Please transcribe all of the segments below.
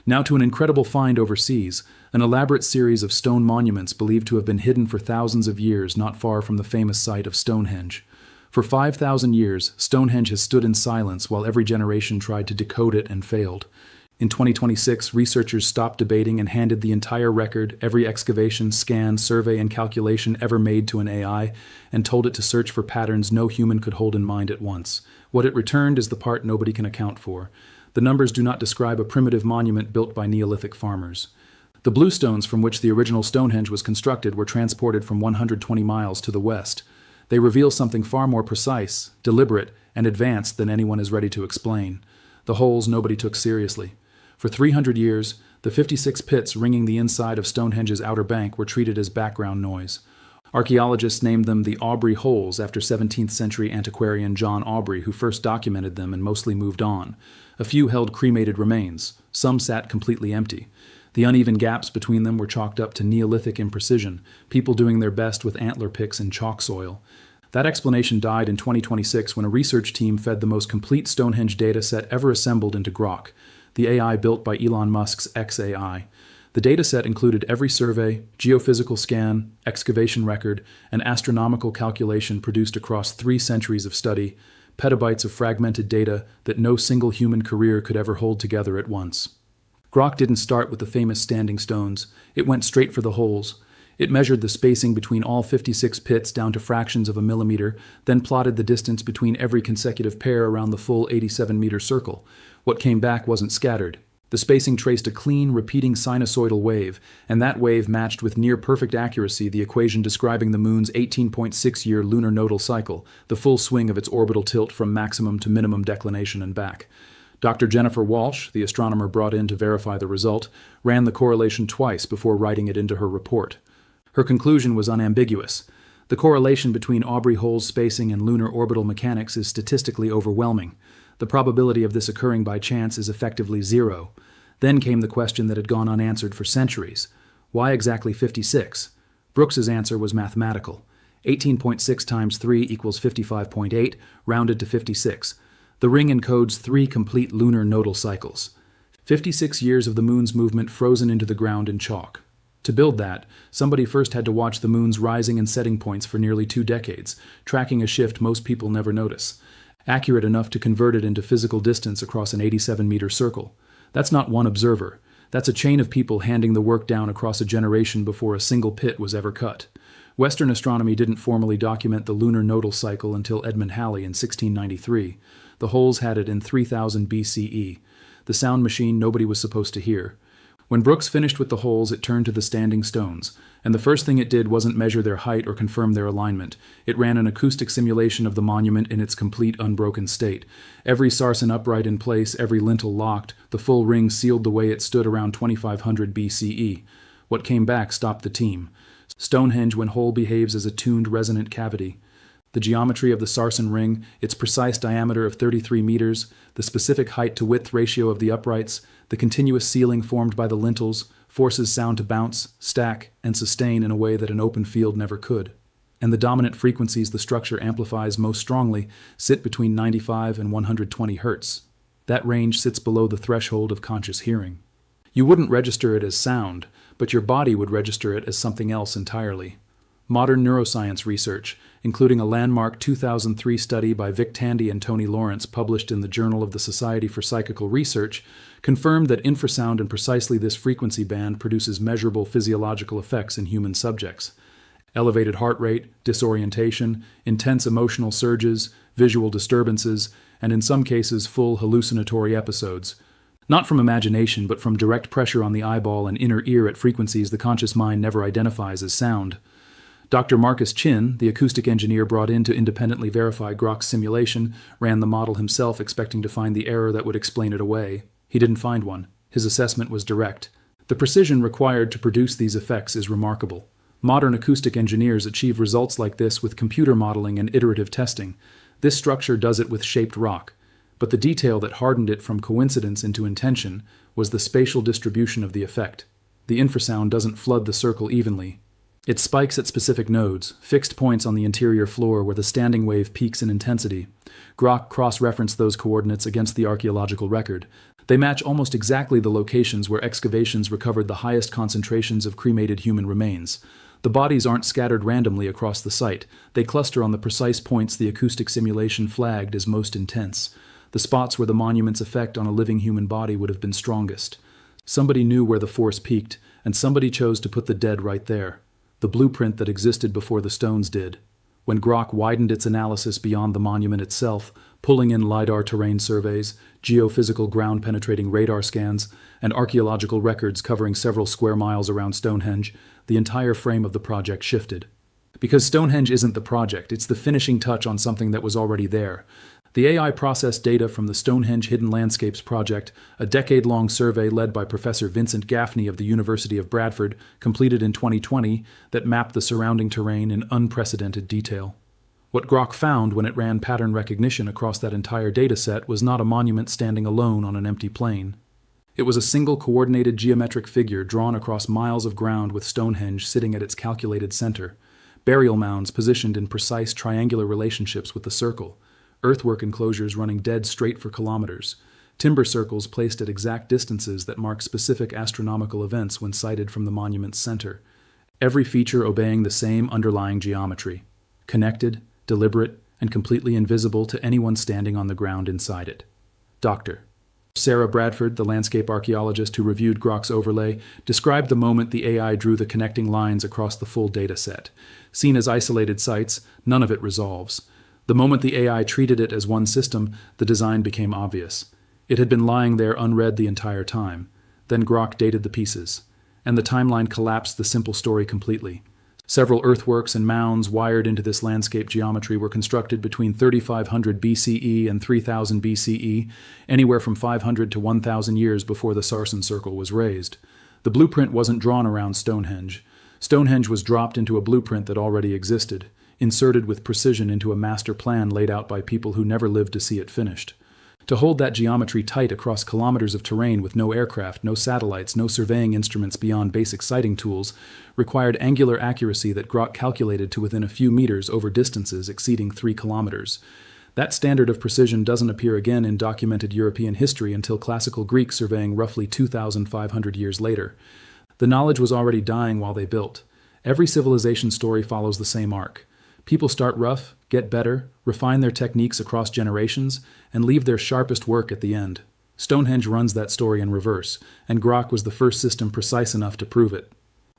Now to an incredible find overseas, an elaborate series of stone monuments believed to have been hidden for thousands of years not far from the famous site of Stonehenge. For 5,000 years, Stonehenge has stood in silence while every generation tried to decode it and failed. In 2026, researchers stopped debating and handed the entire record, every excavation, scan, survey, and calculation ever made to an AI, and told it to search for patterns no human could hold in mind at once. What it returned is the part nobody can account for. The numbers do not describe a primitive monument built by Neolithic farmers. The bluestones from which the original Stonehenge was constructed were transported from 120 miles to the west. They reveal something far more precise, deliberate, and advanced than anyone is ready to explain. The holes nobody took seriously. For 300 years, the 56 pits ringing the inside of Stonehenge's outer bank were treated as background noise. Archaeologists named them the Aubrey holes after 17th century antiquarian John Aubrey, who first documented them and mostly moved on. A few held cremated remains. Some sat completely empty. The uneven gaps between them were chalked up to Neolithic imprecision, people doing their best with antler picks and chalk soil. That explanation died in 2026 when a research team fed the most complete Stonehenge data set ever assembled into Grok, the AI built by Elon Musk's XAI. The dataset included every survey, geophysical scan, excavation record, and astronomical calculation produced across 3 centuries of study, petabytes of fragmented data that no single human career could ever hold together at once. Grok didn't start with the famous standing stones. It went straight for the holes. It measured the spacing between all 56 pits down to fractions of a millimeter, then plotted the distance between every consecutive pair around the full 87-meter circle. What came back wasn't scattered. The spacing traced a clean, repeating sinusoidal wave, and that wave matched with near-perfect accuracy the equation describing the Moon's 18.6-year lunar nodal cycle, the full swing of its orbital tilt from maximum to minimum declination and back. Dr. Jennifer Walsh, the astronomer brought in to verify the result, ran the correlation twice before writing it into her report. Her conclusion was unambiguous. The correlation between Aubrey holes spacing and lunar orbital mechanics is statistically overwhelming. The probability of this occurring by chance is effectively zero. Then came the question that had gone unanswered for centuries. Why exactly 56? Brooks's answer was mathematical. 18.6 times 3 equals 55.8, rounded to 56. The ring encodes 3 complete lunar nodal cycles. 56 years of the Moon's movement frozen into the ground in chalk. To build that, somebody first had to watch the Moon's rising and setting points for nearly 2 decades, tracking a shift most people never notice. Accurate enough to convert it into physical distance across an 87-meter circle. That's not one observer. That's a chain of people handing the work down across a generation before a single pit was ever cut. Western astronomy didn't formally document the lunar nodal cycle until Edmund Halley in 1693. The holes had it in 3000 BCE, the sound machine nobody was supposed to hear. When Brooks finished with the holes, it turned to the standing stones, and the first thing it did wasn't measure their height or confirm their alignment. It ran an acoustic simulation of the monument in its complete unbroken state. Every sarsen upright in place, every lintel locked, the full ring sealed the way it stood around 2500 BCE. What came back stopped the team. Stonehenge when whole behaves as a tuned resonant cavity. The geometry of the sarsen ring, its precise diameter of 33 meters, the specific height-to-width ratio of the uprights, the continuous sealing formed by the lintels, forces sound to bounce, stack, and sustain in a way that an open field never could. And the dominant frequencies the structure amplifies most strongly sit between 95 and 120 Hz. That range sits below the threshold of conscious hearing. You wouldn't register it as sound, but your body would register it as something else entirely. Modern neuroscience research, including a landmark 2003 study by Vic Tandy and Tony Lawrence published in the Journal of the Society for Psychical Research, confirmed that infrasound in precisely this frequency band produces measurable physiological effects in human subjects. Elevated heart rate, disorientation, intense emotional surges, visual disturbances, and in some cases full hallucinatory episodes. Not from imagination, but from direct pressure on the eyeball and inner ear at frequencies the conscious mind never identifies as sound. Dr. Marcus Chin, the acoustic engineer brought in to independently verify Grok's simulation, ran the model himself expecting to find the error that would explain it away. He didn't find one. His assessment was direct. The precision required to produce these effects is remarkable. Modern acoustic engineers achieve results like this with computer modeling and iterative testing. This structure does it with shaped rock. But the detail that hardened it from coincidence into intention was the spatial distribution of the effect. The infrasound doesn't flood the circle evenly. It spikes at specific nodes, fixed points on the interior floor where the standing wave peaks in intensity. Grok cross-referenced those coordinates against the archaeological record. They match almost exactly the locations where excavations recovered the highest concentrations of cremated human remains. The bodies aren't scattered randomly across the site. They cluster on the precise points the acoustic simulation flagged as most intense, the spots where the monument's effect on a living human body would have been strongest. Somebody knew where the force peaked, and somebody chose to put the dead right there, the blueprint that existed before the stones did. When Grok widened its analysis beyond the monument itself, pulling in LiDAR terrain surveys, geophysical ground-penetrating radar scans, and archaeological records covering several square miles around Stonehenge, the entire frame of the project shifted. Because Stonehenge isn't the project, it's the finishing touch on something that was already there. The AI processed data from the Stonehenge Hidden Landscapes Project, a decade-long survey led by Professor Vincent Gaffney of the University of Bradford, completed in 2020, that mapped the surrounding terrain in unprecedented detail. What Grok found when it ran pattern recognition across that entire dataset was not a monument standing alone on an empty plain. It was a single coordinated geometric figure drawn across miles of ground with Stonehenge sitting at its calculated center, burial mounds positioned in precise triangular relationships with the circle, earthwork enclosures running dead straight for kilometers, timber circles placed at exact distances that mark specific astronomical events when sighted from the monument's center, every feature obeying the same underlying geometry, connected, deliberate, and completely invisible to anyone standing on the ground inside it. Dr. Sarah Bradford, the landscape archaeologist who reviewed Grok's overlay, described the moment the AI drew the connecting lines across the full data set. Seen as isolated sites, none of it resolves. The moment the AI treated it as one system, the design became obvious. It had been lying there unread the entire time. Then Grok dated the pieces, and the timeline collapsed the simple story completely. Several earthworks and mounds wired into this landscape geometry were constructed between 3500 BCE and 3000 BCE, anywhere from 500 to 1000 years before the Sarsen Circle was raised. The blueprint wasn't drawn around Stonehenge. Stonehenge was dropped into a blueprint that already existed, inserted with precision into a master plan laid out by people who never lived to see it finished. To hold that geometry tight across kilometers of terrain with no aircraft, no satellites, no surveying instruments beyond basic sighting tools, required angular accuracy that Grok calculated to within a few meters over distances exceeding 3 kilometers. That standard of precision doesn't appear again in documented European history until classical Greek surveying roughly 2,500 years later. The knowledge was already dying while they built. Every civilization story follows the same arc. People start rough, get better, refine their techniques across generations, and leave their sharpest work at the end. Stonehenge runs that story in reverse, and Grok was the first system precise enough to prove it.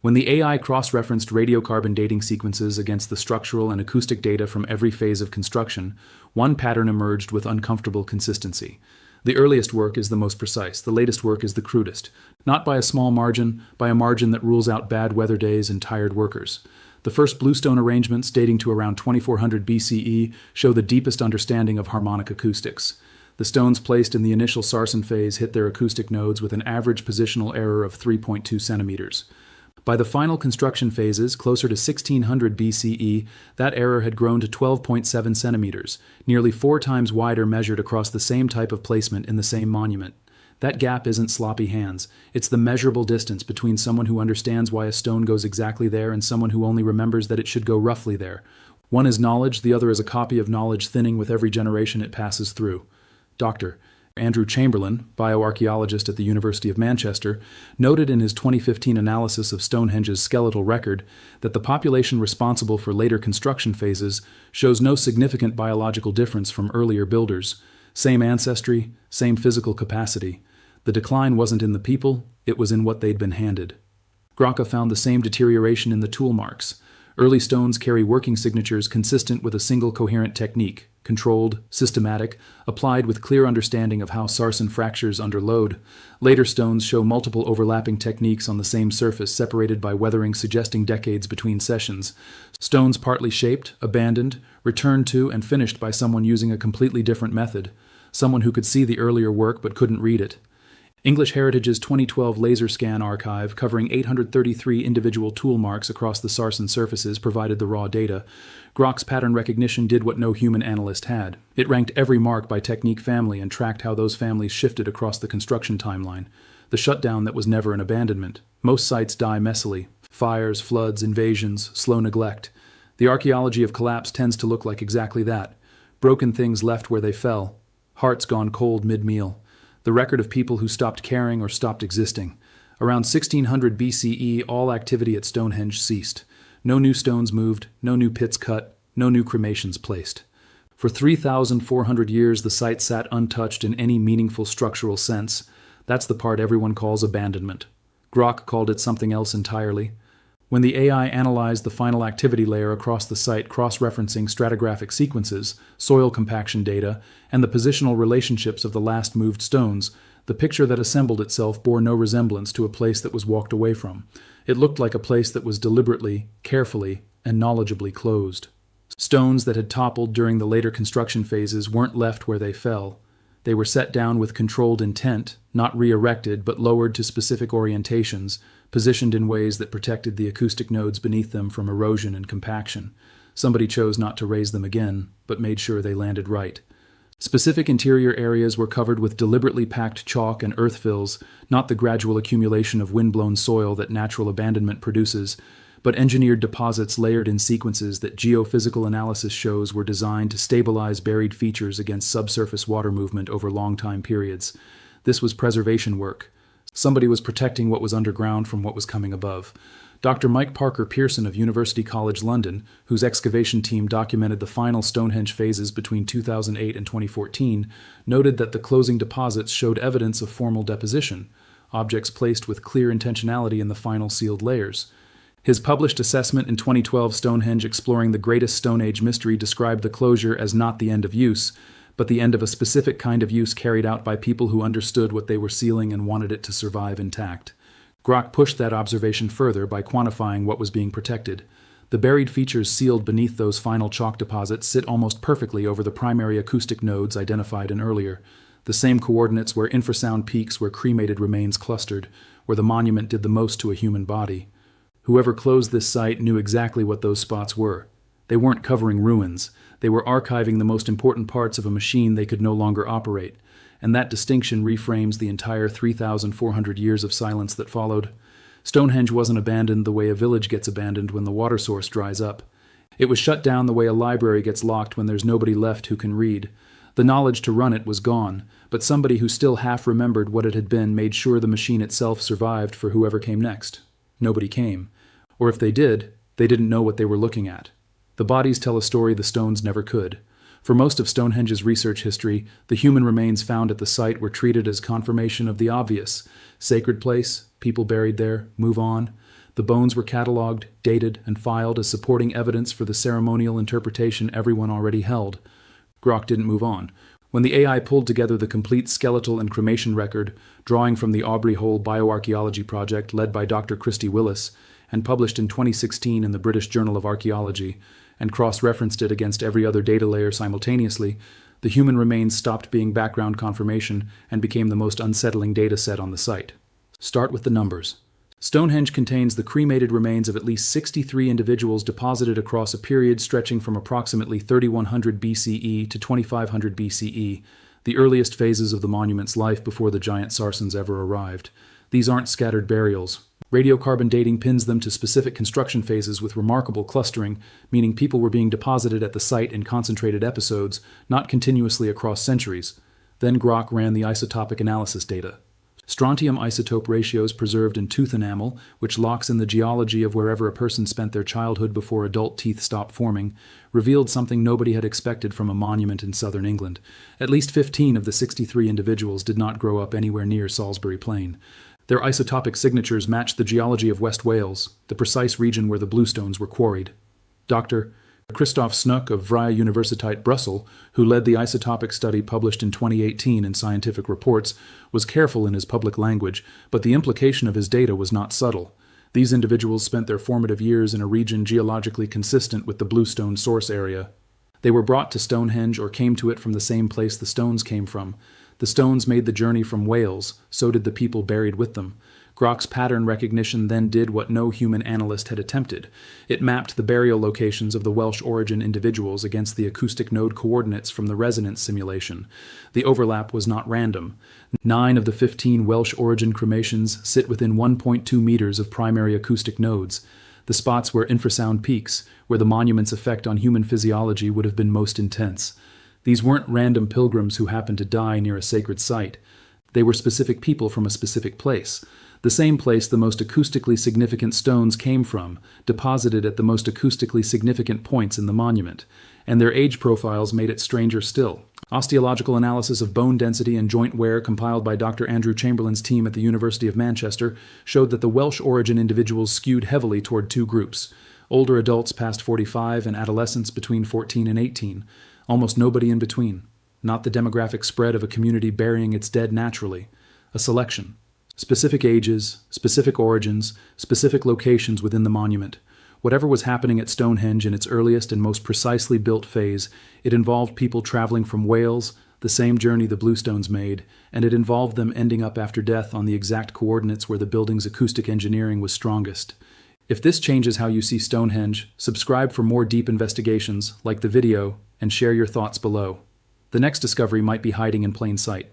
When the AI cross-referenced radiocarbon dating sequences against the structural and acoustic data from every phase of construction, one pattern emerged with uncomfortable consistency. The earliest work is the most precise, the latest work is the crudest, not by a small margin, by a margin that rules out bad weather days and tired workers. The first bluestone arrangements, dating to around 2400 BCE, show the deepest understanding of harmonic acoustics. The stones placed in the initial Sarsen phase hit their acoustic nodes with an average positional error of 3.2 centimeters. By the final construction phases, closer to 1600 BCE, that error had grown to 12.7 centimeters, nearly 4 times wider measured across the same type of placement in the same monument. That gap isn't sloppy hands. It's the measurable distance between someone who understands why a stone goes exactly there and someone who only remembers that it should go roughly there. One is knowledge, the other is a copy of knowledge thinning with every generation it passes through. Dr. Andrew Chamberlain, bioarchaeologist at the University of Manchester, noted in his 2015 analysis of Stonehenge's skeletal record that the population responsible for later construction phases shows no significant biological difference from earlier builders. Same ancestry, same physical capacity. The decline wasn't in the people, it was in what they'd been handed. Grok found the same deterioration in the tool marks. Early stones carry working signatures consistent with a single coherent technique, controlled, systematic, applied with clear understanding of how sarsen fractures under load. Later stones show multiple overlapping techniques on the same surface, separated by weathering suggesting decades between sessions. Stones partly shaped, abandoned, returned to, and finished by someone using a completely different method. Someone who could see the earlier work but couldn't read it. English Heritage's 2012 laser scan archive, covering 833 individual tool marks across the sarsen surfaces, provided the raw data. Grok's pattern recognition did what no human analyst had. It ranked every mark by technique family and tracked how those families shifted across the construction timeline. The shutdown that was never an abandonment. Most sites die messily. Fires, floods, invasions, slow neglect. The archaeology of collapse tends to look like exactly that. Broken things left where they fell. Hearts gone cold mid-meal. the record of people who stopped caring or stopped existing. Around 1600 BCE, all activity at Stonehenge ceased. No new stones moved, no new pits cut, no new cremations placed. For 3,400 years, the site sat untouched in any meaningful structural sense. That's the part everyone calls abandonment. Grok called it something else entirely. When the AI analyzed the final activity layer across the site, cross-referencing stratigraphic sequences, soil compaction data, and the positional relationships of the last moved stones, the picture that assembled itself bore no resemblance to a place that was walked away from. It looked like a place that was deliberately, carefully, and knowledgeably closed. Stones that had toppled during the later construction phases weren't left where they fell. They were set down with controlled intent, not re-erected but lowered to specific orientations, positioned in ways that protected the acoustic nodes beneath them from erosion and compaction. Somebody chose not to raise them again, but made sure they landed right. Specific interior areas were covered with deliberately packed chalk and earth fills, not the gradual accumulation of wind-blown soil that natural abandonment produces, but engineered deposits layered in sequences that geophysical analysis shows were designed to stabilize buried features against subsurface water movement over long time periods. This was preservation work. Somebody was protecting what was underground from what was coming above. Dr. Mike Parker Pearson of University College London, whose excavation team documented the final Stonehenge phases between 2008 and 2014, noted that the closing deposits showed evidence of formal deposition, objects placed with clear intentionality in the final sealed layers. His published assessment in 2012, Stonehenge Exploring the Greatest Stone Age Mystery, described the closure as not the end of use, but the end of a specific kind of use carried out by people who understood what they were sealing and wanted it to survive intact. Grok pushed that observation further by quantifying what was being protected. The buried features sealed beneath those final chalk deposits sit almost perfectly over the primary acoustic nodes identified in earlier, the same coordinates where infrasound peaks where cremated remains clustered, where the monument did the most to a human body. Whoever closed this site knew exactly what those spots were. They weren't covering ruins. They were archiving the most important parts of a machine they could no longer operate. And that distinction reframes the entire 3,400 years of silence that followed. Stonehenge wasn't abandoned the way a village gets abandoned when the water source dries up. It was shut down the way a library gets locked when there's nobody left who can read. The knowledge to run it was gone, but somebody who still half remembered what it had been made sure the machine itself survived for whoever came next. Nobody came. Or if they did, they didn't know what they were looking at. The bodies tell a story the stones never could. For most of Stonehenge's research history, the human remains found at the site were treated as confirmation of the obvious. Sacred place, people buried there, move on. The bones were catalogued, dated, and filed as supporting evidence for the ceremonial interpretation everyone already held. Grok didn't move on. When the AI pulled together the complete skeletal and cremation record, drawing from the Aubrey Hole bioarchaeology project led by Dr. Christy Willis, and published in 2016 in the British Journal of Archaeology, and cross-referenced it against every other data layer simultaneously, the human remains stopped being background confirmation and became the most unsettling data set on the site. Start with the numbers. Stonehenge contains the cremated remains of at least 63 individuals deposited across a period stretching from approximately 3100 BCE to 2500 BCE, the earliest phases of the monument's life before the giant Sarsens ever arrived. These aren't scattered burials. Radiocarbon dating pins them to specific construction phases with remarkable clustering, meaning people were being deposited at the site in concentrated episodes, not continuously across centuries. Then Grok ran the isotopic analysis data. Strontium isotope ratios preserved in tooth enamel, which locks in the geology of wherever a person spent their childhood before adult teeth stopped forming, revealed something nobody had expected from a monument in southern England. At least 15 of the 63 individuals did not grow up anywhere near Salisbury Plain. Their isotopic signatures matched the geology of West Wales, the precise region where the bluestones were quarried. Dr. Christoph Snoek of Vrije Universiteit Brussels, who led the isotopic study published in 2018 in Scientific Reports, was careful in his public language, but the implication of his data was not subtle. These individuals spent their formative years in a region geologically consistent with the bluestone source area. They were brought to Stonehenge or came to it from the same place the stones came from. The stones made the journey from Wales, so did the people buried with them. Grok's pattern recognition then did what no human analyst had attempted. It mapped the burial locations of the Welsh origin individuals against the acoustic node coordinates from the resonance simulation. The overlap was not random. 9 of the 15 Welsh origin cremations sit within 1.2 meters of primary acoustic nodes. The spots were infrasound peaks, where the monument's effect on human physiology would have been most intense. These weren't random pilgrims who happened to die near a sacred site. They were specific people from a specific place. The same place the most acoustically significant stones came from, deposited at the most acoustically significant points in the monument. And their age profiles made it stranger still. Osteological analysis of bone density and joint wear compiled by Dr. Andrew Chamberlain's team at the University of Manchester showed that the Welsh origin individuals skewed heavily toward two groups: older adults past 45 and adolescents between 14 and 18. Almost nobody in between. Not the demographic spread of a community burying its dead naturally. A selection. Specific ages, specific origins, specific locations within the monument. Whatever was happening at Stonehenge in its earliest and most precisely built phase, it involved people traveling from Wales, the same journey the Bluestones made, and it involved them ending up after death on the exact coordinates where the building's acoustic engineering was strongest. If this changes how you see Stonehenge, subscribe for more deep investigations, like the video, and share your thoughts below. The next discovery might be hiding in plain sight.